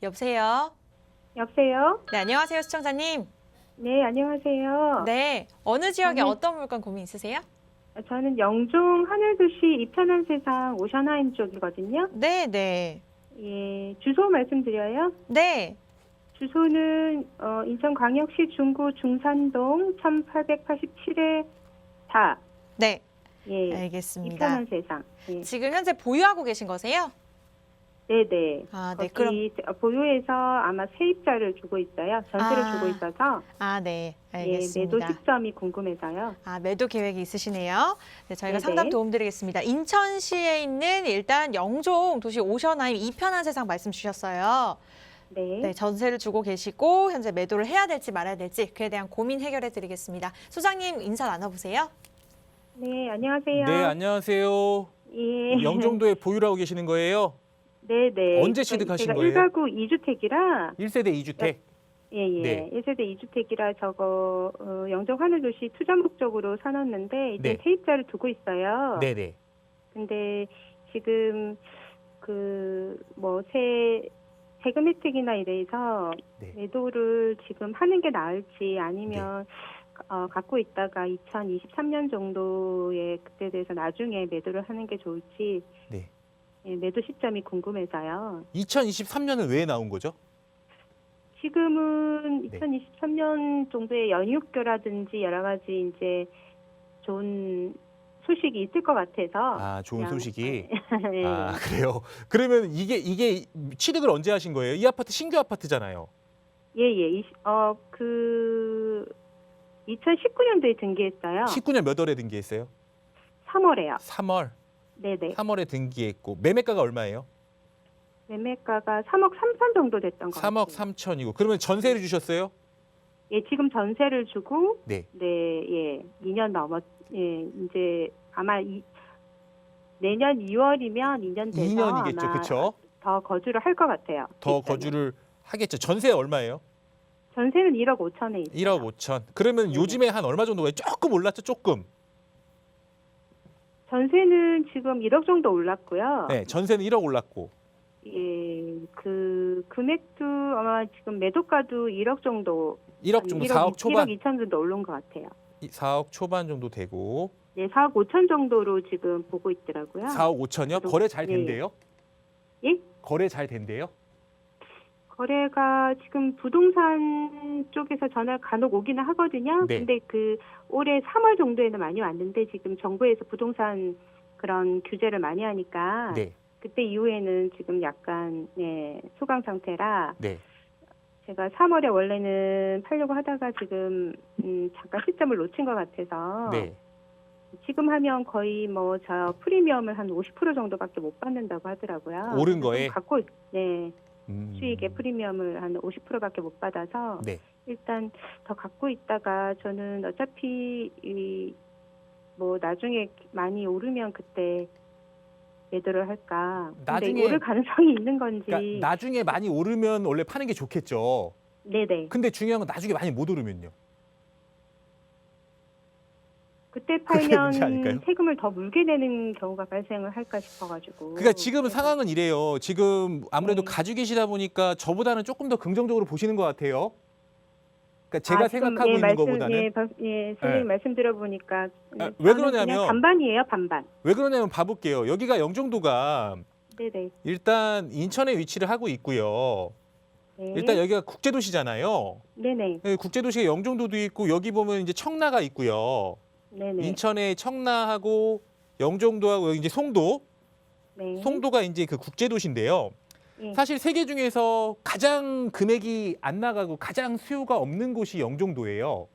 여보세요? 여보세요? 네, 안녕하세요, 시청자님. 네, 안녕하세요. 네, 어느 지역에 저는- 어떤 물건 고민 있으세요? 저는 영종 하늘도시 이편한 세상 오션하임 쪽이거든요. 네, 네. 예, 주소 말씀드려요. 네, 주소는 인천광역시 중구 중산동 1887에 4. 네. 예, 알겠습니다. 이편한 세상. 예. 지금 현재 보유하고 계신 거세요? 네네. 아, 네. 거기 보유해서 아마 세입자를 주고 있어요. 전세를 아, 주고 있어서 아, 네. 예, 알겠습니다. 매도 시점이 궁금해서요. 아, 매도 계획이 있으시네요. 네, 저희가 네네. 상담 도움드리겠습니다. 인천시에 있는 일단 영종 도시 오션하임 이편한 세상 말씀 주셨어요. 네. 네, 전세를 주고 계시고 현재 매도를 해야 될지 말아야 될지 그에 대한 고민 해결해 드리겠습니다. 소장님 인사 나눠보세요. 네, 안녕하세요. 네, 안녕하세요. 예. 영종도에 보유를 하고 계시는 거예요? 네네. 언제 취득하신 제가 거예요? 1가구 2주택이라 1세대 2주택? 예예. 네. 1세대 2주택이라 저거 영종 하늘도시 투자 목적으로 사놨는데 이제 네. 세입자를 두고 있어요. 네네. 근데 지금 세금 혜택이나 이래서 네. 매도를 지금 하는 게 나을지 아니면 갖고 있다가 2023년 정도에 그때 돼서 나중에 매도를 하는 게 좋을지 네. 예, 매도 시점이 궁금해서요. 2023년은 왜 나온 거죠? 지금은 네. 2023년 정도에 연육교라든지 여러 가지 이제 좋은 소식이 있을 것 같아서. 아, 좋은 그냥, 소식이. 예. 아, 그래요. 그러면 이게 취득을 언제 하신 거예요? 이 아파트 신규 아파트잖아요. 예. 2019년도에 등기했어요. 19년 몇 월에 등기했어요? 3월에요. 3월. 네네. 3월에 등기했고 매매가가 얼마예요? 매매가가 3억 3천 정도 됐던 것 3억 같아요. 3천이고. 그러면 전세를 주셨어요? 예, 지금 전세를 주고 네. 예, 2년 이제 아마 내년 2월이면 2년 돼서 2년이겠죠. 아마 그렇죠? 더 거주를 할 것 같아요. 더 일단은. 거주를 하겠죠. 전세 얼마예요? 전세는 1억 5천에 있어요. 1억 5천. 그러면 네. 요즘에 한 얼마 정도 가요? 조금 올랐죠, 조금. 전세는 지금 1억 정도 올랐고요. 네, 전세는 1억 올랐고. 예, 그 금액도 아마 지금 매도가도 1억 정도 1억 정도, 4억 초반. 1억 2천 정도 오른 것 같아요. 4억 초반 정도 되고. 네, 4억 5천 정도로 지금 보고 있더라고요. 4억 5천이요? 저도- 거래 잘 네. 된대요? 예? 거래 잘 된대요? 거래가 지금 부동산 쪽에서 전화 간혹 오기는 하거든요. 네. 근데 올해 3월 정도에는 많이 왔는데 지금 정부에서 부동산 그런 규제를 많이 하니까 네. 그때 이후에는 지금 약간 소강 상태라 네. 제가 3월에 원래는 팔려고 하다가 지금 잠깐 시점을 놓친 것 같아서 네. 지금 하면 거의 저 프리미엄을 한 50% 정도밖에 못 받는다고 하더라고요. 오른 그래서 거에? 갖고 음. 수익의 프리미엄을 한 50%밖에 못 받아서 네. 일단 더 갖고 있다가 저는 어차피 나중에 많이 오르면 그때 매도를 할까. 근데 나중에- 오를 가능성이 있는 건지. 그러니까 나중에 많이 오르면 원래 파는 게 좋겠죠. 네네. 근데 중요한 건 나중에 많이 못 오르면요. 그때 그게 팔면 문제 아닐까요? 세금을 더 물게 되는 경우가 발생을 할까 싶어가지고. 그러니까 지금 그래서- 상황은 이래요. 지금 아무래도 네. 가지고 계시다 보니까 저보다는 조금 더 긍정적으로 보시는 것 같아요. 그러니까 제가 지금, 생각하고 있는 것보다는. 선생님 네. 말씀 들어보니까 아, 왜 저는 그러냐면- 그냥 반반이에요, 반반. 왜 그러냐면 봐볼게요. 여기가 영종도가 네네. 일단 인천에 위치를 하고 있고요. 네. 일단 여기가 국제도시잖아요. 네네. 네, 국제도시에 영종도도 있고 여기 보면 이제 청라가 있고요. 네네. 인천에 청라하고 영종도하고 여기 이제 송도. 네. 송도가 이제 그 국제도시인데요. 예. 사실 세계 중에서 가장 금액이 안 나가고 가장 수요가 없는 곳이 영종도예요.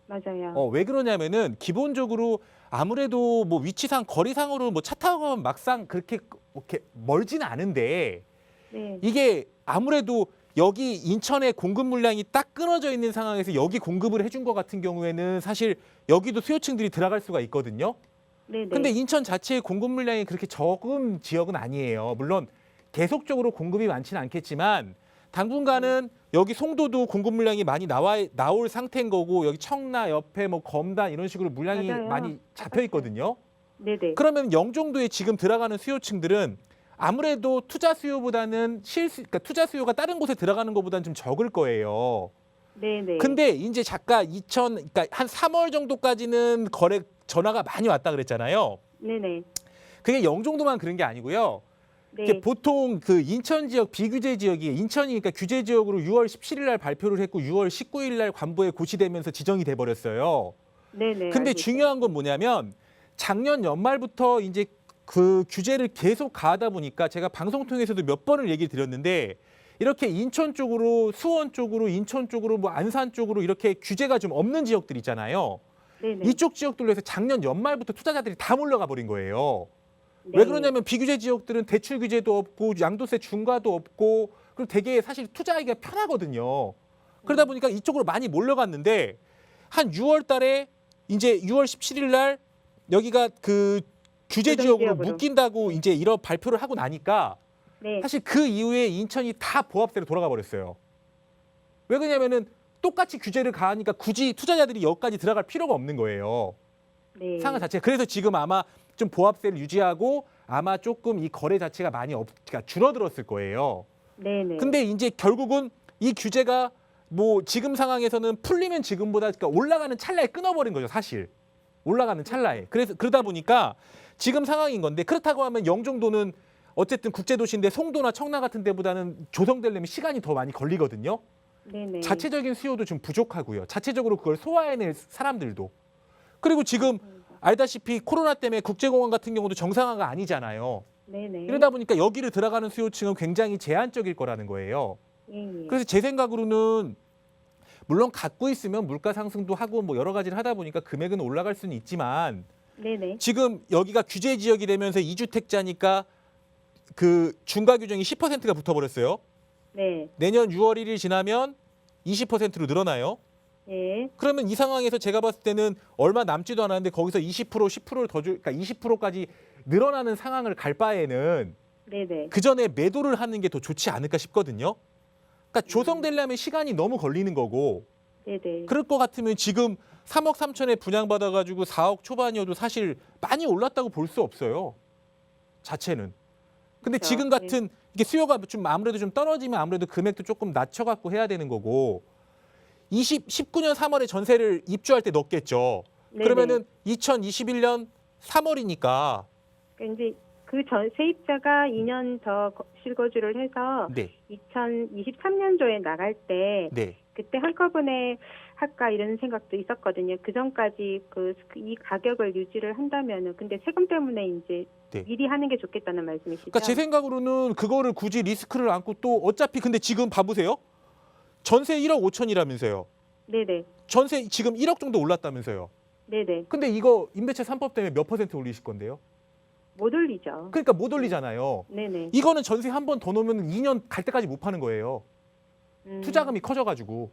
맞아요. 왜 그러냐면은 기본적으로 아무래도 위치상 거리상으로 차 타고 가면 막상 그렇게 멀지는 않은데 네. 이게 아무래도 여기 인천의 공급 물량이 딱 끊어져 있는 상황에서 여기 공급을 해준 것 같은 경우에는 사실 여기도 수요층들이 들어갈 수가 있거든요. 네네. 근데 인천 자체의 공급 물량이 그렇게 적은 지역은 아니에요. 물론 계속적으로 공급이 많지는 않겠지만 당분간은 여기 송도도 공급 물량이 많이 나올 상태인 거고 여기 청라 옆에 검단 이런 식으로 물량이 맞아요. 많이 잡혀 있거든요. 네네. 그러면 영종도에 지금 들어가는 수요층들은 아무래도 투자 수요보다는 그러니까 투자 수요가 다른 곳에 들어가는 것보다는 좀 적을 거예요. 네네. 근데 이제 잠깐 그러니까 한 3월 정도까지는 거래 전화가 많이 왔다 그랬잖아요. 네네. 그게 영종도만 그런 게 아니고요. 네. 이게 보통 그 인천 지역 비규제 지역이 인천이니까 규제 지역으로 6월 17일 날 발표를 했고 6월 19일 날 관부에 고시되면서 지정이 돼 버렸어요. 네네. 근데 알고 중요한 건 뭐냐면 작년 연말부터 이제 그 규제를 계속 가하다 보니까 제가 방송 통해서도 몇 번을 얘기 드렸는데 이렇게 인천 쪽으로 수원 쪽으로 인천 쪽으로 뭐 안산 쪽으로 이렇게 규제가 좀 없는 지역들 있잖아요. 네네. 이쪽 지역들로 해서 작년 연말부터 투자자들이 다 몰려가 버린 거예요. 네. 왜 그러냐면 비규제 지역들은 대출 규제도 없고 양도세 중과도 없고 그리고 되게 사실 투자하기가 편하거든요. 그러다 보니까 이쪽으로 많이 몰려갔는데 한 6월 달에 이제 6월 17일 날 여기가 그 규제 지역으로 지역으로. 묶인다고 이제 이런 발표를 하고 나니까 네. 사실 그 이후에 인천이 다 보합세로 돌아가 버렸어요. 왜 그러냐면은 똑같이 규제를 가하니까 굳이 투자자들이 여기까지 들어갈 필요가 없는 거예요. 네. 상황 자체. 그래서 지금 아마 좀 보합세를 유지하고 아마 조금 이 거래 자체가 많이 그러니까 줄어들었을 거예요. 네네. 근데 이제 결국은 이 규제가 뭐 지금 상황에서는 풀리면 지금보다 그러니까 올라가는 찰나에 끊어버린 거죠, 사실. 올라가는 찰나에. 그래서 그러다 보니까 지금 상황인 건데 그렇다고 하면 영종도는 어쨌든 국제도시인데 송도나 청라 같은 데보다는 조성되려면 시간이 더 많이 걸리거든요. 네네. 자체적인 수요도 좀 부족하고요. 자체적으로 그걸 소화해낼 사람들도. 그리고 지금 알다시피 코로나 때문에 국제공항 같은 경우도 정상화가 아니잖아요. 네네. 이러다 보니까 여기를 들어가는 수요층은 굉장히 제한적일 거라는 거예요. 예. 그래서 제 생각으로는 물론 갖고 있으면 물가 상승도 하고 뭐 여러 가지를 하다 보니까 금액은 올라갈 수는 있지만 네네. 지금 여기가 규제 지역이 되면서 2주택자니까 그 중과 규정이 10%가 붙어버렸어요. 네. 내년 6월 1일 지나면 20%로 늘어나요. 예. 그러면 이 상황에서 제가 봤을 때는 얼마 남지도 않았는데 거기서 20% 10%를 더 줄, 그러니까 20%까지 늘어나는 상황을 갈 바에는 네네. 그 전에 매도를 하는 게 더 좋지 않을까 싶거든요. 그러니까 조성되려면 시간이 너무 걸리는 거고 네네. 그럴 것 같으면 지금 3억 3천에 분양받아가지고 4억 초반이어도 사실 많이 올랐다고 볼 수 없어요. 자체는. 근데 그렇죠. 지금 같은 이게 수요가 좀 아무래도 좀 떨어지면 아무래도 금액도 조금 낮춰갖고 해야 되는 거고 19년 3월에 전세를 입주할 때 넣었겠죠. 네네. 그러면은 2021년 3월이니까 그러니까 이제 그 전 세입자가 2년 더 실거주를 해서 네, 2023년도에 나갈 때 네. 그때 한꺼번에 할까 이런 생각도 있었거든요. 그 전까지 이 가격을 유지를 한다면은 근데 세금 때문에 이제 네. 미리 하는 게 좋겠다는 말씀이시죠? 그러니까 제 생각으로는 그거를 굳이 리스크를 안고 또 어차피 근데 지금 봐보세요. 전세 1억 5천이라면서요. 네네. 전세 지금 1억 정도 올랐다면서요. 네네. 근데 이거 임대차 3법 때문에 몇 퍼센트 올리실 건데요? 못 올리죠. 그러니까 못 올리잖아요. 네네. 이거는 전세 한 번 더 놓으면 2년 갈 때까지 못 파는 거예요. 투자금이 커져가지고.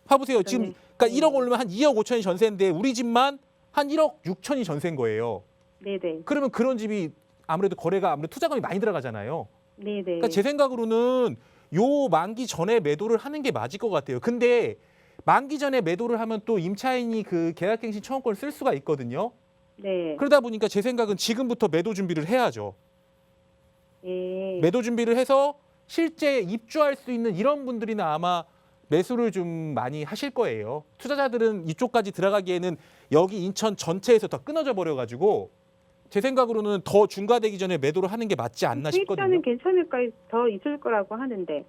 봐보세요. 지금 그러니까 1억 올리면 한 2억 5천이 전세인데 우리 집만 한 1억 6천이 전세인 거예요. 네네. 그러면 그런 집이 아무래도 거래가 아무래도 투자금이 많이 들어가잖아요. 네네. 그러니까 제 생각으로는 요 만기 전에 매도를 하는 게 맞을 것 같아요. 근데 만기 전에 매도를 하면 또 임차인이 그 계약갱신 청구권을 쓸 수가 있거든요. 네. 그러다 보니까 제 생각은 지금부터 매도 준비를 해야죠. 예. 매도 준비를 해서 실제 입주할 수 있는 이런 분들이나 아마 매수를 좀 많이 하실 거예요. 투자자들은 이쪽까지 들어가기에는 여기 인천 전체에서 더 끊어져 버려가지고 제 생각으로는 더 중과되기 전에 매도를 하는 게 맞지 않나 싶거든요. 세입자는 괜찮을까 더 있을 거라고 하는데.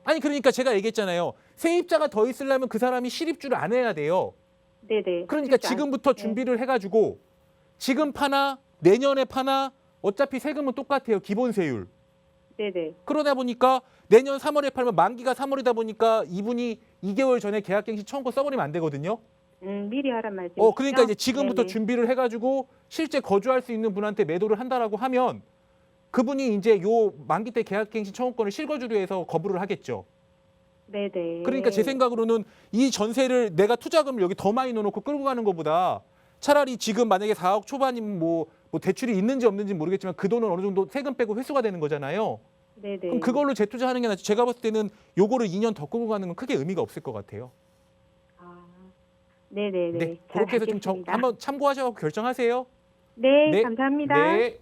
아니 그러니까 제가 얘기했잖아요. 세입자가 더 있으려면 그 사람이 실입주를 안 해야 돼요. 네네. 그러니까 세입자. 지금부터 네. 준비를 해가지고 지금 파나 내년에 파나 어차피 세금은 똑같아요. 기본세율. 네네. 그러다 보니까 내년 3월에 팔면 만기가 3월이다 보니까 이분이 2개월 전에 계약갱신 청구 써버리면 안 되거든요. 미리 하란 말씀이시죠? 그러니까 이제 지금부터 네네. 준비를 해가지고 실제 거주할 수 있는 분한테 매도를 한다라고 하면 그분이 이제 요 만기 때 계약갱신 청구권을 실거주로 해서 거부를 하겠죠. 네네. 그러니까 제 생각으로는 이 전세를 내가 투자금을 여기 더 많이 넣어놓고 끌고 가는 것보다 차라리 지금 만약에 4억 초반이면 뭐 대출이 있는지 없는지 모르겠지만 그 돈은 어느 정도 세금 빼고 회수가 되는 거잖아요. 네네. 그럼 그걸로 재투자하는 게 낫지. 제가 봤을 때는 요거를 2년 더 끌고 가는 건 크게 의미가 없을 것 같아요. 아, 네네네. 네, 잘 그렇게 해서 좀 알겠습니다. 한번 참고하셔서 결정하세요. 네, 감사합니다. 네.